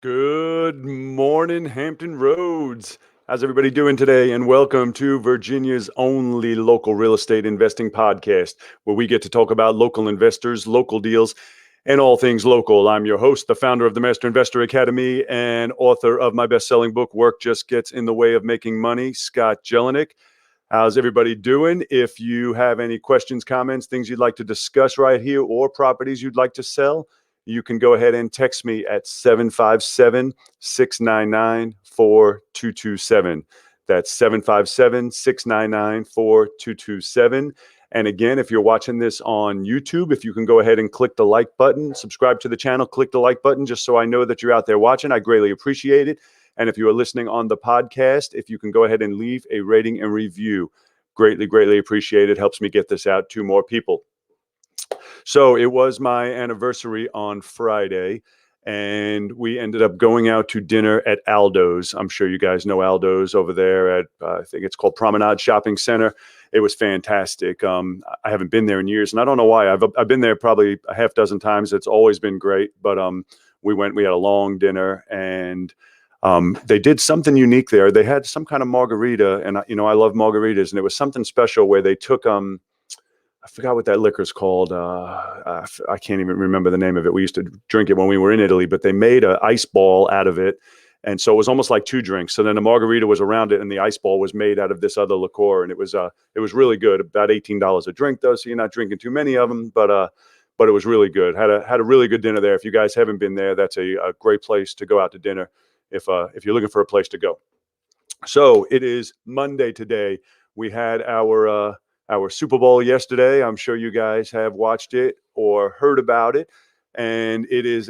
Good morning, Hampton Roads. How's everybody doing today? And welcome to Virginia's only local real estate investing podcast, where we get to talk about local investors, local deals, and all things local. I'm your host, the founder of the Master Investor Academy and author of my best-selling book, Work Just Gets in the Way of Making Money, Scott Jelinek. How's everybody doing? If you have any questions, comments, things you'd like to discuss right here, or properties you'd like to sell, you can go ahead and text me at 757-699-4227. That's 757-699-4227. And again, if you're watching this on YouTube, if you can go ahead and click the like button, subscribe to the channel, click the like button, just so I know that you're out there watching. I greatly appreciate it. And if you are listening on the podcast, if you can go ahead and leave a rating and review, greatly, greatly appreciate it. Helps me get this out to more people. So it was my anniversary on Friday, and we ended up going out to dinner at Aldo's. I'm sure you guys know Aldo's over there at, I think it's called Promenade Shopping Center. It was fantastic. I haven't been there in years, and I don't know why. I've been there probably a half dozen times. It's always been great, but we had a long dinner, and they did something unique there. They had some kind of margarita, and I love margaritas, and it was something special where they took I forgot what that liquor's called. I can't even remember the name of it. We used to drink it when we were in Italy, but they made an ice ball out of it. And so it was almost like two drinks. So then the margarita was around it, and the ice ball was made out of this other liqueur. And it was really good. About $18 a drink, though, so you're not drinking too many of them. But it was really good. Had a really good dinner there. If you guys haven't been there, that's a great place to go out to dinner if you're looking for a place to go. So it is Monday today. We had our Super Bowl yesterday. I'm sure you guys have watched it or heard about it, and it is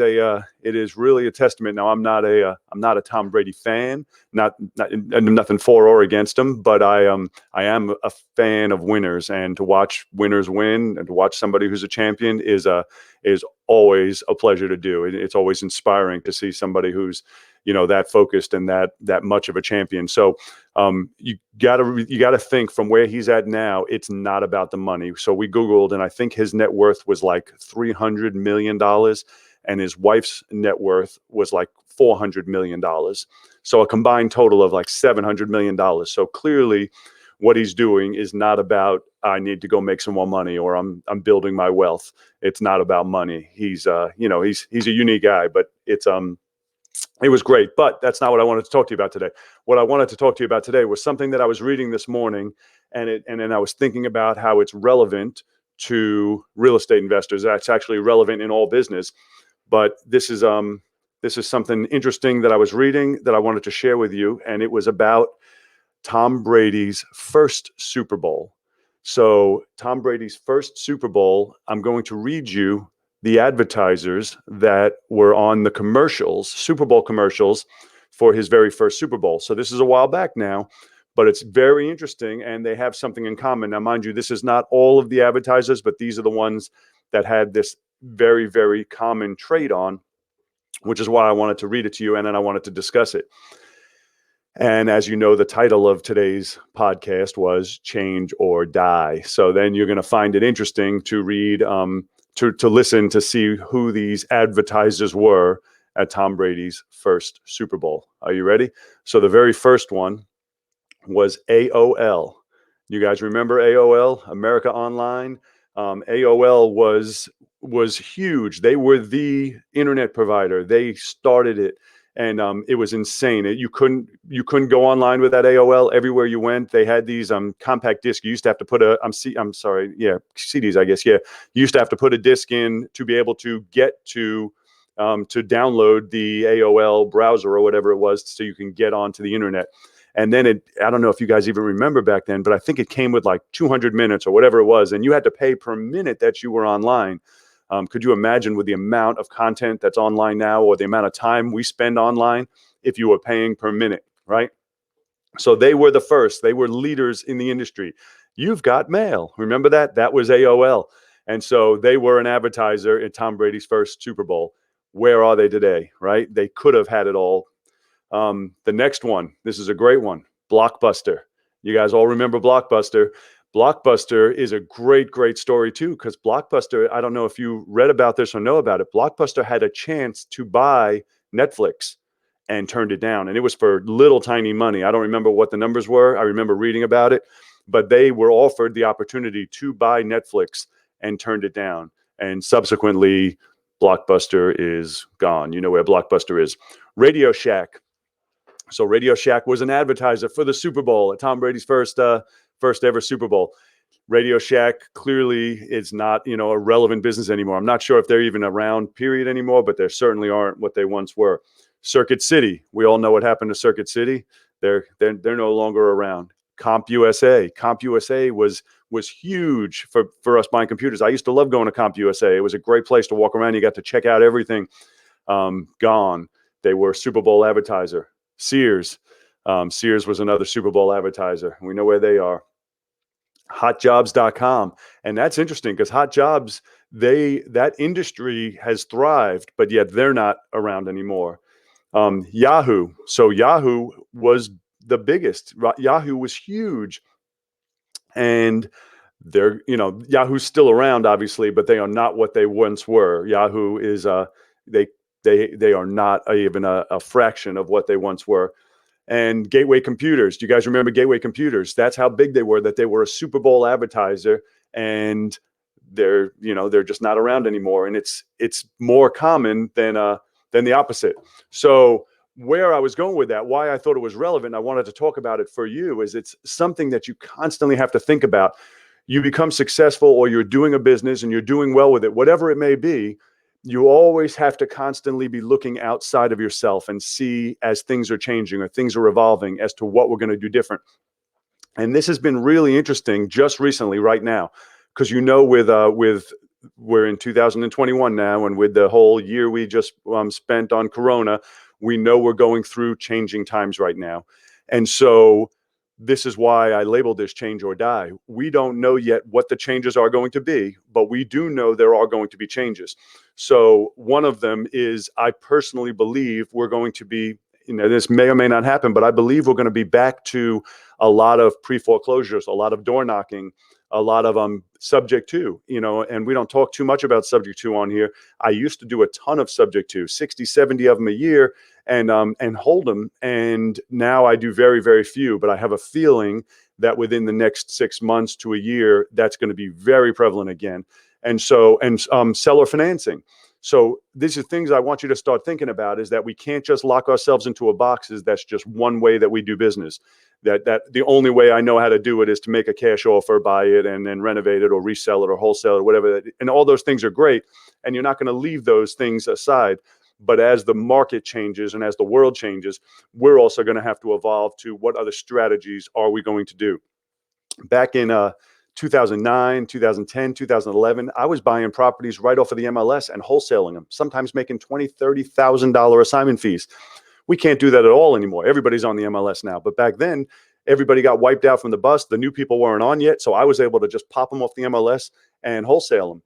really a testament. Now, I'm not a Tom Brady fan, not nothing for or against him, but I am a fan of winners, and to watch winners win and to watch somebody who's a champion is always a pleasure to do. It's always inspiring to see somebody who's that focused and that much of a champion. So you gotta think from where he's at now, it's not about the money. So we Googled, and I think his net worth was like $300 million, and his wife's net worth was like $400 million. So a combined total of like $700 million. So clearly what he's doing is not about, I need to go make some more money, or I'm building my wealth. It's not about money. He's he's a unique guy, but it was great, but that's not what I wanted to talk to you about today. What I wanted to talk to you about today was something that I was reading this morning, and then I was thinking about how it's relevant to real estate investors. That's actually relevant in all business, but this is something interesting that I was reading that I wanted to share with you, and it was about Tom Brady's first Super Bowl. So Tom Brady's first Super Bowl, I'm going to read you the advertisers that were on the commercials, Super Bowl commercials, for his very first Super Bowl. So this is a while back now, but it's very interesting, and they have something in common. Now, mind you, this is not all of the advertisers, but these are the ones that had this very, very common trait on, which is why I wanted to read it to you, and then I wanted to discuss it. And as you know, the title of today's podcast was Change or Die. So then you're going to find it interesting to read, to listen to see who these advertisers were at Tom Brady's first Super Bowl. Are you ready? So the very first one was AOL. You guys remember AOL, America Online? AOL was huge. They were the internet provider. They started it. And it was insane. You couldn't go online with that AOL. Everywhere you went, they had these compact discs. You used to have to put CDs, I guess. Yeah, you used to have to put a disc in to be able to get to download the AOL browser or whatever it was, so you can get onto the internet. And then I don't know if you guys even remember back then, but I think it came with like 200 minutes or whatever it was, and you had to pay per minute that you were online. Could you imagine with the amount of content that's online now, or the amount of time we spend online, if you were paying per minute, right? So they were the first. They were leaders in the industry. You've got mail. Remember that? That was AOL. And so they were an advertiser in Tom Brady's first Super Bowl. Where are they today, right? They could have had it all. The next one, this is a great one, Blockbuster. You guys all remember Blockbuster. Blockbuster is a great, great story too, because Blockbuster, I don't know if you read about this or know about it, Blockbuster had a chance to buy Netflix. and turned it down. And it was for little tiny money. I don't remember what the numbers were. I remember reading about it, but they were offered the opportunity to buy Netflix and turned it down. And subsequently, Blockbuster is gone. You know where Blockbuster is. Radio Shack. So Radio Shack was an advertiser for the Super Bowl, at Tom Brady's first ever Super Bowl. Radio Shack clearly is not, a relevant business anymore. I'm not sure if they're even around, period, anymore, but they certainly aren't what they once were. Circuit City. We all know what happened to Circuit City. They're no longer around. CompUSA. CompUSA was huge for us buying computers. I used to love going to CompUSA. It was a great place to walk around. You got to check out everything. Gone. They were Super Bowl advertiser. Sears. Sears was another Super Bowl advertiser. We know where they are. Hotjobs.com. And that's interesting because Hot Jobs, that industry has thrived, but yet they're not around anymore. Yahoo. So Yahoo was the biggest. Yahoo was huge. And Yahoo's still around, obviously, but they are not what they once were. Yahoo is they are not even a fraction of what they once were. And Gateway Computers. Do you guys remember Gateway Computers? That's how big they were, that they were a Super Bowl advertiser, and they're just not around anymore. And it's more common than the opposite. So where I was going with that, why I thought it was relevant, I wanted to talk about it for you, is it's something that you constantly have to think about. You become successful, or you're doing a business and you're doing well with it, whatever it may be, you always have to constantly be looking outside of yourself and see, as things are changing or things are evolving, as to what we're going to do different. And this has been really interesting just recently, right now, because with we're in 2021 now, and with the whole year we just spent on Corona, we know we're going through changing times right now. And so this is why I labeled this Change or Die. We don't know yet what the changes are going to be, but we do know there are going to be changes. So one of them is, I personally believe we're going to be, this may or may not happen, but I believe we're going to be back to a lot of pre-foreclosures, a lot of door knocking, a lot of subject to, and we don't talk too much about subject to on here. I used to do a ton of subject to, 60, 70 of them a year, and hold them. And now I do very, very few, but I have a feeling that within the next 6 months to a year, that's going to be very prevalent again. And so, seller financing. So these are things I want you to start thinking about, is that we can't just lock ourselves into a box. That's just one way that we do business. That the only way I know how to do it is to make a cash offer, buy it, and then renovate it or resell it or wholesale it, whatever. And all those things are great. And you're not going to leave those things aside. But as the market changes and as the world changes, we're also going to have to evolve to, what other strategies are we going to do? Back in 2009, 2010, 2011, I was buying properties right off of the MLS and wholesaling them, sometimes making $20,000, $30,000 assignment fees. We can't do that at all anymore. Everybody's on the MLS now. But back then, everybody got wiped out from the bus. The new people weren't on yet. So I was able to just pop them off the MLS and wholesale them.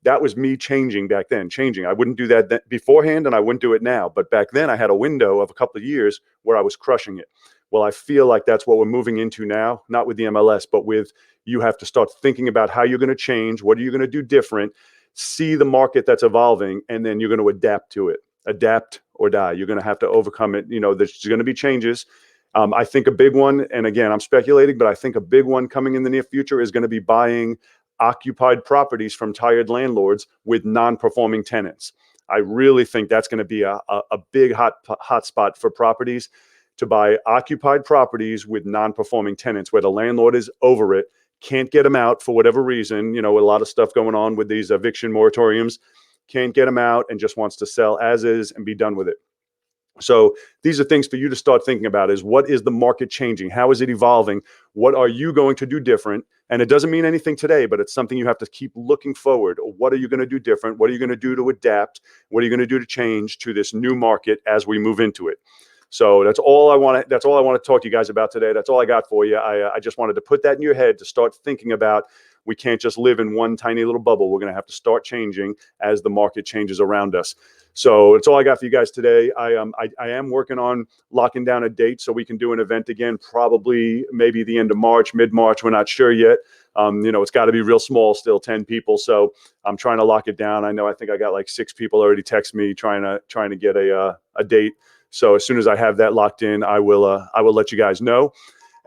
That was me changing back then, I wouldn't do that beforehand, and I wouldn't do it now. But back then I had a window of a couple of years where I was crushing it. Well, I feel like that's what we're moving into now, not with the MLS, but with, you have to start thinking about how you're going to change. What are you going to do different? See the market that's evolving, and then you're going to adapt to it. Adapt or die. You're going to have to overcome it. There's going to be changes. I think a big one, and again, I'm speculating, but I think a big one coming in the near future is going to be buying occupied properties from tired landlords with non-performing tenants. I really think that's going to be a big hot spot for properties, to buy occupied properties with non-performing tenants, where the landlord is over it, can't get them out for whatever reason, with a lot of stuff going on with these eviction moratoriums, can't get them out and just wants to sell as is and be done with it. So these are things for you to start thinking about, is what is the market changing? How is it evolving? What are you going to do different? And it doesn't mean anything today, but it's something you have to keep looking forward. What are you going to do different? What are you going to do to adapt? What are you going to do to change to this new market as we move into it? So that's all I want to talk to you guys about today. That's all I got for you. I just wanted to put that in your head, to start thinking about We can't just live in one tiny little bubble. We're going to have to start changing as the market changes around us. So that's all I got for you guys today. I am working on locking down a date so we can do an event again, probably maybe the end of March, mid-March. We're not sure yet. It's got to be real small still, 10 people. So I'm trying to lock it down. I think I got like 6 people already text me trying to get a date. So as soon as I have that locked in, I will let you guys know.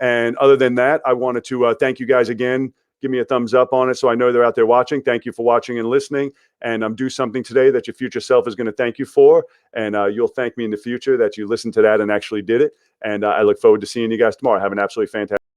And other than that, I wanted to thank you guys again. Give me a thumbs up on it so I know they're out there watching. Thank you for watching and listening. And do something today that your future self is going to thank you for. And you'll thank me in the future that you listened to that and actually did it. And I look forward to seeing you guys tomorrow. Have an absolutely fantastic